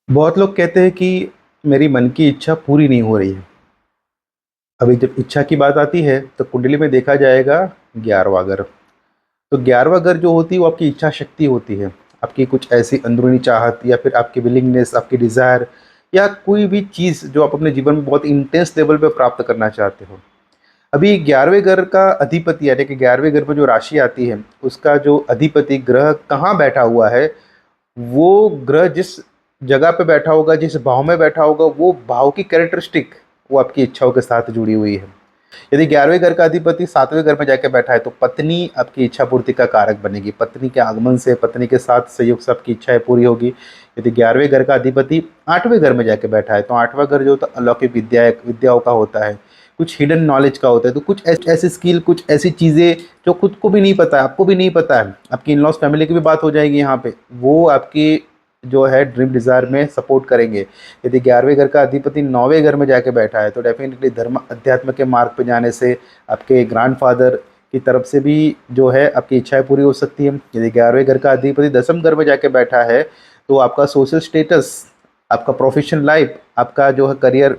बहुत लोग कहते हैं कि मेरी मन की इच्छा पूरी नहीं हो रही है। अभी जब इच्छा की बात आती है तो कुंडली में देखा जाएगा 11वां घर। तो 11वां घर जो होती है वो आपकी इच्छा शक्ति होती है। आपकी कुछ ऐसी अंदरूनी चाहत या फिर आपकी विलिंगनेस, आपकी डिज़ायर या कोई भी चीज़ जो आप अपने जीवन में बहुत इंटेंस लेवल पे प्राप्त करना चाहते हो। अभी 11वें घर का अधिपति यानी कि 11वें घर में जो राशि आती है, उसका जो अधिपति ग्रह कहाँ बैठा हुआ है, वो ग्रह जिस जगह पे बैठा होगा, जिस भाव में बैठा होगा, वो भाव की कैरेक्टरिस्टिक वो आपकी इच्छाओं के साथ जुड़ी हुई है। यदि 11वें घर का अधिपति 7वें घर में जाके बैठा है तो पत्नी आपकी इच्छा पूर्ति का कारक बनेगी। पत्नी के आगमन से, पत्नी के साथ संयोग से आपकी इच्छाएं पूरी होगी। यदि 11वें घर का अधिपति 8वें घर में जाके बैठा है तो 8वां घर जो होता है अलौकिक विद्याओं का होता है, कुछ हिडन नॉलेज का होता है। तो कुछ ऐसी स्किल, कुछ ऐसी चीज़ें जो खुद को भी नहीं पता है, आपको भी नहीं पता है, आपकी इन लॉज फैमिली की भी बात हो जाएगी यहाँ पे, वो आपकी जो है ड्रीम डिज़ायर में सपोर्ट करेंगे। यदि 11वें घर का अधिपति 9वें घर में जाके बैठा है तो डेफिनेटली धर्म अध्यात्म के मार्ग पे जाने से आपके ग्रैंडफादर की तरफ से भी जो है आपकी इच्छाएं पूरी हो सकती है। यदि 11वें घर का अधिपति 10वें घर में जाके बैठा है तो आपका सोशल स्टेटस, आपका प्रोफेशनल लाइफ, आपका जो है करियर,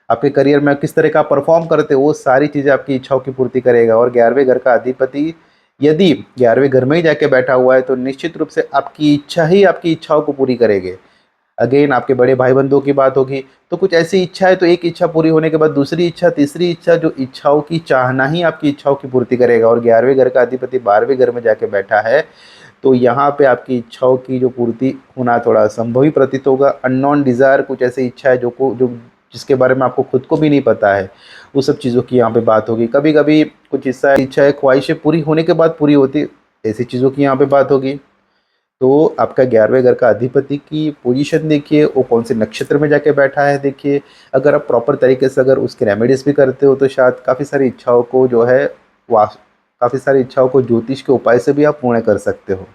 आपके करियर में किस तरह का परफॉर्म करते हो, वो सारी चीज़ें आपकी इच्छाओं की पूर्ति करेगा। और 11वें घर का अधिपति यदि 11वें घर में ही जाके बैठा हुआ है तो निश्चित रूप से आपकी इच्छा ही आपकी इच्छाओं को पूरी करेगी। अगेन आपके बड़े भाई बंधुओं की बात होगी तो कुछ ऐसी इच्छा है तो एक इच्छा पूरी होने के बाद दूसरी इच्छा, तीसरी इच्छा, जो इच्छाओं की चाहना ही आपकी इच्छाओं की पूर्ति करेगा। और 11वें घर का अधिपति 12वें घर में जाके बैठा है तो यहाँ पे आपकी इच्छाओं की जो पूर्ति होना थोड़ा असंभव ही प्रतीत होगा। अननोन डिज़ायर, कुछ ऐसी इच्छा है जो जिसके बारे में आपको खुद को भी नहीं पता है, वो सब चीज़ों की यहाँ पे बात होगी। कभी कभी कुछ इच्छा है ख्वाहिशें पूरी होने के बाद पूरी होती, ऐसी चीज़ों की यहाँ पे बात होगी। तो आपका 11वें घर का अधिपति की पोजीशन देखिए, वो कौन से नक्षत्र में जाके बैठा है देखिए। अगर आप प्रॉपर तरीके से अगर उसके रेमेडीज भी करते हो तो शायद काफ़ी सारी इच्छाओं को जो है, वास काफ़ी सारी इच्छाओं को ज्योतिष के उपाय से भी आप पूर्ण कर सकते हो।